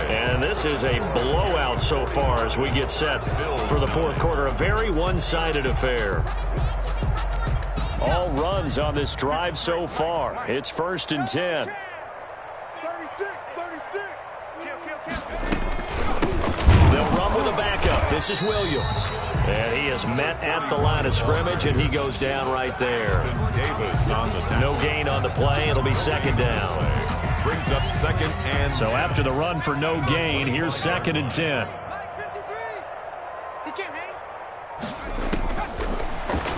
and this is a blowout so far as we get set for the 4th quarter. A very one-sided affair. All runs on this drive so far. It's 1st and 10. 36. They'll run with a backup. This is Williams. And he is met at the line of scrimmage, and he goes down right there. No gain on the play. It'll be 2nd down. Brings up 2nd and so after the run for no gain, here's 2nd and 10.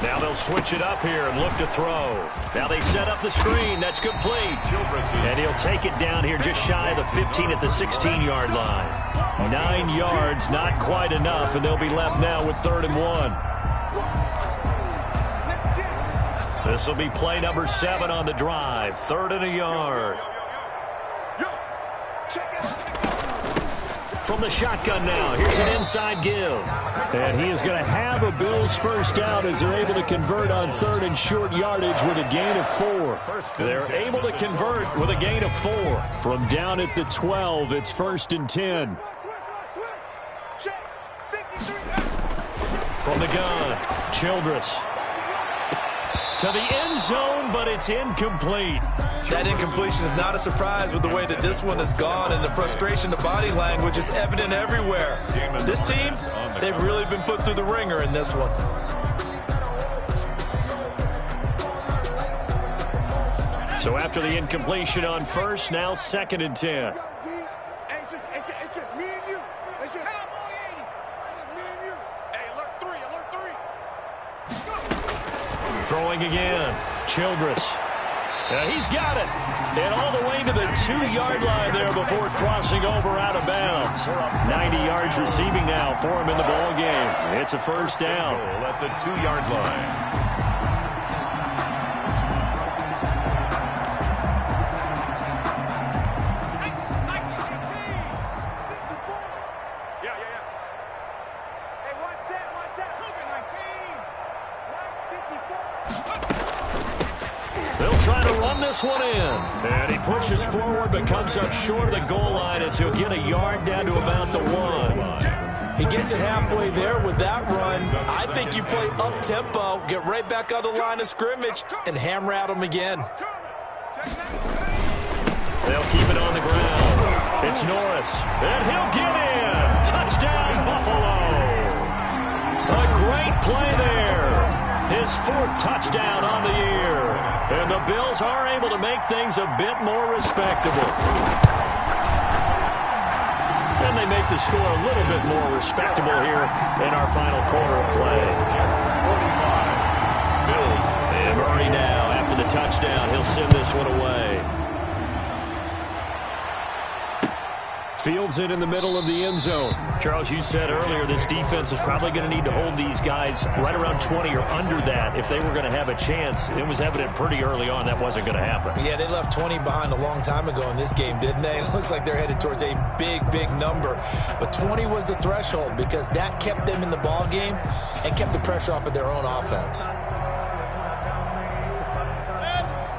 Now they'll switch it up here and look to throw. Now they set up the screen. That's complete. And he'll take it down here just shy of the 15 at the 16-yard line. 9 yards, not quite enough, and they'll be left now with 3rd and 1. This will be play number 7 on the drive. 3rd and a yard. From the shotgun now, here's an inside give. And he is going to have a Bills first down as they're able to convert on third and short yardage with a gain of 4. They're able to convert with a gain of 4. From down at the 12, it's 1st and 10. From the gun, Childress. To the end zone, but it's incomplete. That incompletion is not a surprise with the way that this one has gone, and the frustration, the body language is evident everywhere. This team, they've really been put through the ringer in this one. So after the incompletion on first, now 2nd and 10. It's just me and you. It's just me and you. Hey, alert 3. Throwing again, Childress. He's got it. And all the way to the 2-yard line there before crossing over out of bounds. 90 yards receiving now for him in the ball game. It's a first down. At the 2-yard line. They'll try to run this one in. And he pushes forward but comes up short of the goal line as he'll get a yard down to about the 1. He gets it halfway there with that run. I think you play up-tempo, get right back on the line of scrimmage, and hammer at him again. They'll keep it on the ground. It's Norris. And he'll get in. Touchdown, Buffalo. A great play there. His 4th touchdown on the year. And the Bills are able to make things a bit more respectable. And they make the score a little bit more respectable here in our final quarter of play. And Murray now, after the touchdown, he'll send this one away. Fields it in the middle of the end zone. Charles, you said earlier this defense is probably going to need to hold these guys right around 20 or under that if they were going to have a chance. It was evident pretty early on that wasn't going to happen. Yeah, they left 20 behind a long time ago in this game, didn't they? It looks like they're headed towards a big number. But 20 was the threshold because that kept them in the ball game and kept the pressure off of their own offense.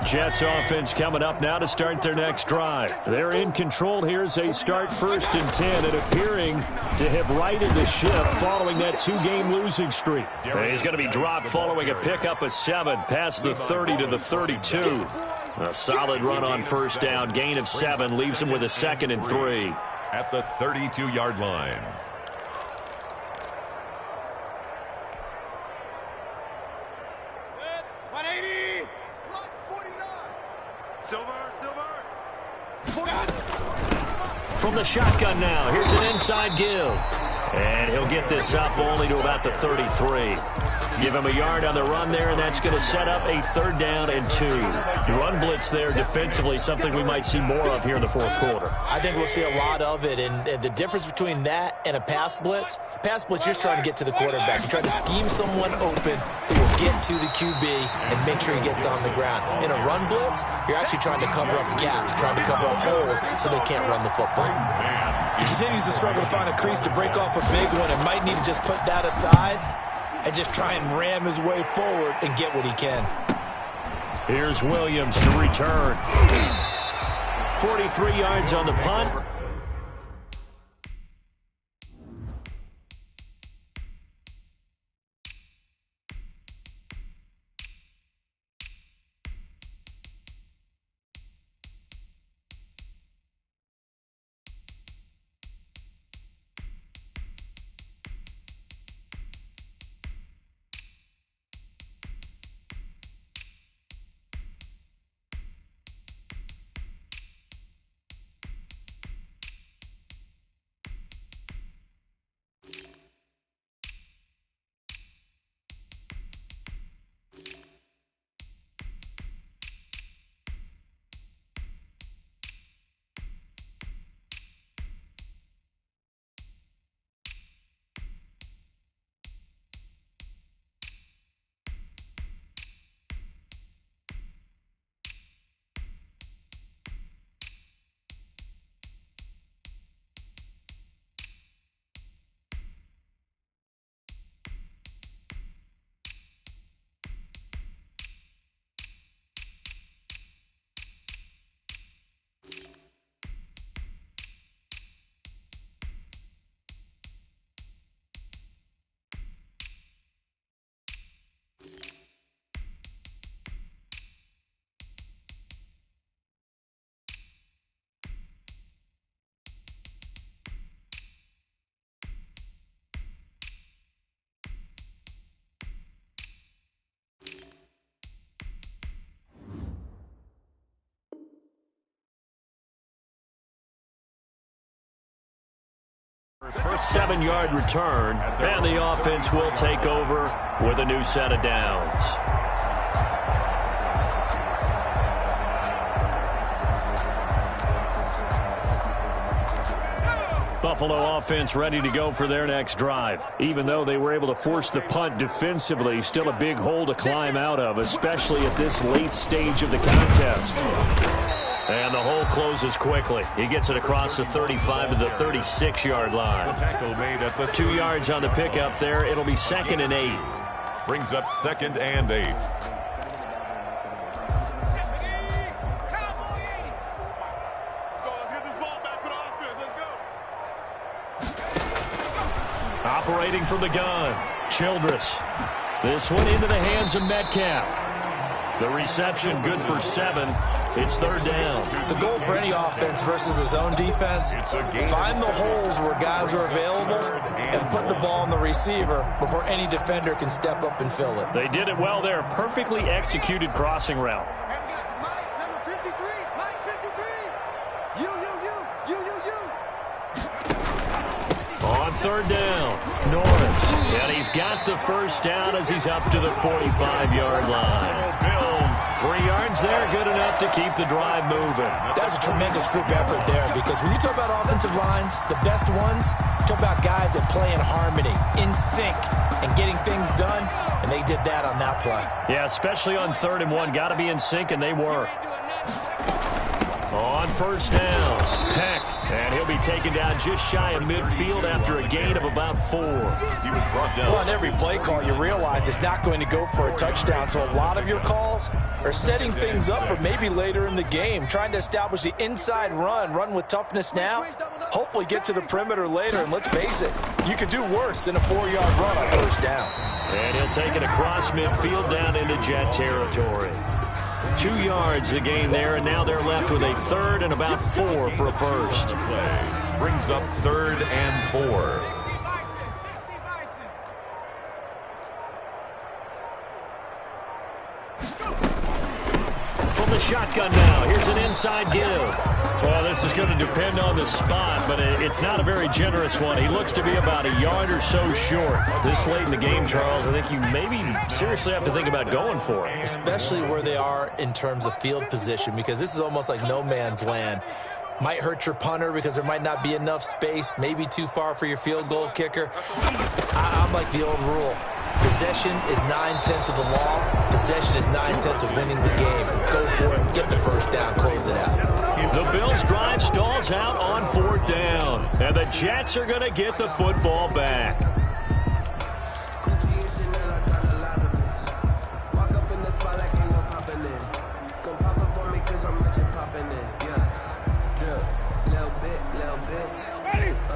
Jets offense coming up now to start their next drive. They're in control here as they start 1st and 10 and appearing to have righted the ship following that 2-game losing streak. He's going to be dropped following a pickup of 7 past the 30 to the 32. A solid run on first down. Gain of 7 leaves him with a 2nd and 3. At the 32-yard line. From the shotgun now, here's an inside give. And he'll get this up only to about the 33. Give him a yard on the run there, and that's going to set up a 3rd down and 2. Run blitz there defensively, something we might see more of here in the 4th quarter. I think we'll see a lot of it, and the difference between that and a pass blitz, you're just trying to get to the quarterback. You're trying to scheme someone open who will get to the QB and make sure he gets on the ground. In a run blitz, you're actually trying to cover up gaps, trying to cover up holes so they can't run the football. He continues to struggle to find a crease to break off a big one and might need to just put that aside and just try and ram his way forward and get what he can. Here's Williams to return. 43 yards on the punt. 7-yard return, and the offense will take over with a new set of downs. Buffalo offense ready to go for their next drive. Even though they were able to force the punt defensively, still a big hole to climb out of, especially at this late stage of the contest. And the hole closes quickly. He gets it across the 35 to the 36-yard line. 2 yards on the pickup there. It'll be 2nd and 8. Brings up 2nd and 8. Operating from the gun, Childress. This one into the hands of Metcalf. The reception good for 7. It's 3rd down. The goal for any offense versus his own defense, find the holes where guys are available and put the ball on the receiver before any defender can step up and fill it. They did it well there. Perfectly executed crossing route. Mike, number 53. Mike, 53. You. On 3rd down, Norris. And he's got the 1st down as he's up to the 45-yard line. Bills, 3 yards there, good enough to keep the drive moving. That's a tremendous group effort there, because when you talk about offensive lines, the best ones, talk about guys that play in harmony, in sync, and getting things done, and they did that on that play. Yeah, especially on 3rd and 1. Got to be in sync, and they were. On 1st down, Peck, and he'll be taken down just shy of midfield after a gain of about 4. He was brought down. Well, on every play call, you realize it's not going to go for a touchdown, so a lot of your calls are setting things up for maybe later in the game, trying to establish the inside run with toughness now, hopefully get to the perimeter later, and let's face it, you could do worse than a 4-yard run on 1st down. And he'll take it across midfield down into Jet territory. 2 yards the gain there, and now they're left with a 3rd and about 4 for a 1st. Brings up 3rd and 4. From the shotgun now, here's an inside give. Well, this is going to depend on the spot, but it's not a very generous one. He looks to be about a yard or so short. This late in the game, Charles, I think you maybe seriously have to think about going for it. Especially where they are in terms of field position, because this is almost like no man's land. Might hurt your punter because there might not be enough space, maybe too far for your field goal kicker. I'm like the old rule. Possession is 9/10 of the law. Possession is 9/10 of winning the game. Go for it. Get the 1st down. Close it out. The Bills' drive stalls out on 4th down. And the Jets are going to get the football back.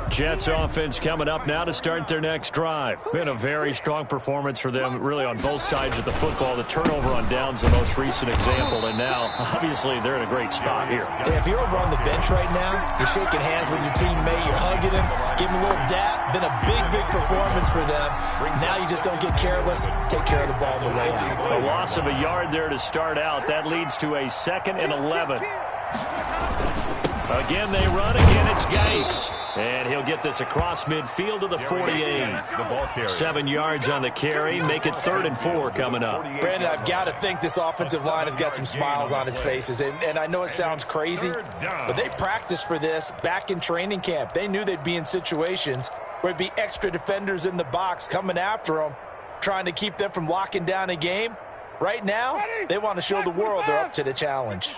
Jets offense coming up now to start their next drive. Been a very strong performance for them, really, on both sides of the football. The turnover on downs, the most recent example, and now, obviously, they're in a great spot here. Yeah, if you're over on the bench right now, you're shaking hands with your teammate, you're hugging him, giving him a little dap. Been a big performance for them. Now you just don't get careless. Take care of the ball on the way out. A loss of a yard there to start out. That leads to a 2nd and 11. Again, they run. Again, it's Geis. And he'll get this across midfield to the 48. 7 yards on the carry. Make it 3rd and 4 coming up. Brandon, I've got to think this offensive line has got some smiles on its faces. And I know it sounds crazy, but they practiced for this back in training camp. They knew they'd be in situations where there'd be extra defenders in the box coming after them, trying to keep them from locking down a game. Right now, they want to show the world they're up to the challenge.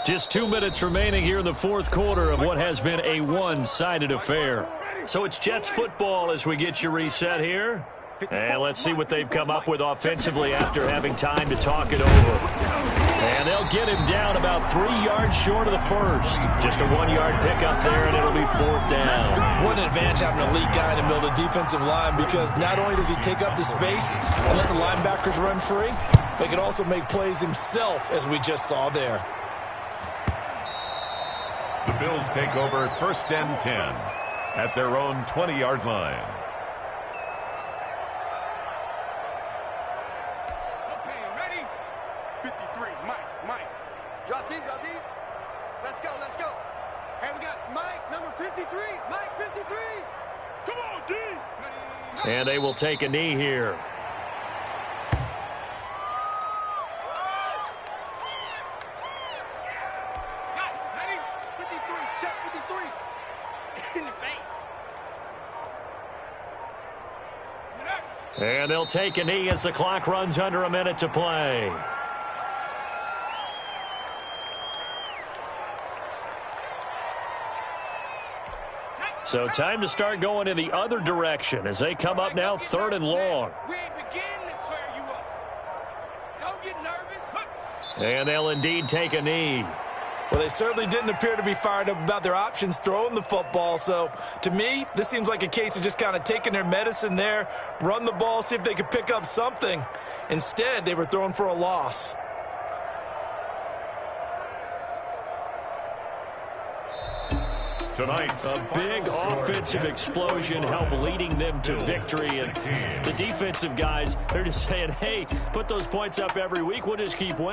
Just 2 minutes remaining here in the 4th quarter of what has been a one-sided affair. So it's Jets football as we get you reset here. And let's see what they've come up with offensively after having time to talk it over. And they'll get him down about 3 yards short of the 1st. Just a 1-yard pickup there, and it'll be 4th down. What an advantage having an elite guy in the middle of the defensive line, because not only does he take up the space and let the linebackers run free, but he can also make plays himself, as we just saw there. The Bills take over 1st and 10 at their own 20-yard line. Okay, ready? 53, Mike. Drop deep. Let's go. Hey, we got Mike, number 53. Mike, 53. Come on, D. And they will take a knee here. Ready? 53. Check 53. In the face. And they'll take a knee as the clock runs under a minute to play. So time to start going in the other direction as they come up now 3rd and long. We ain't beginning to tear you up. Don't get nervous. And they'll indeed take a knee. Well, they certainly didn't appear to be fired up about their options throwing the football. So, to me, this seems like a case of just kind of taking their medicine there, run the ball, see if they could pick up something. Instead, they were throwing for a loss. Tonight's A big offensive explosion helped leading them to victory. And the defensive guys, they're just saying, hey, put those points up every week. We'll just keep winning.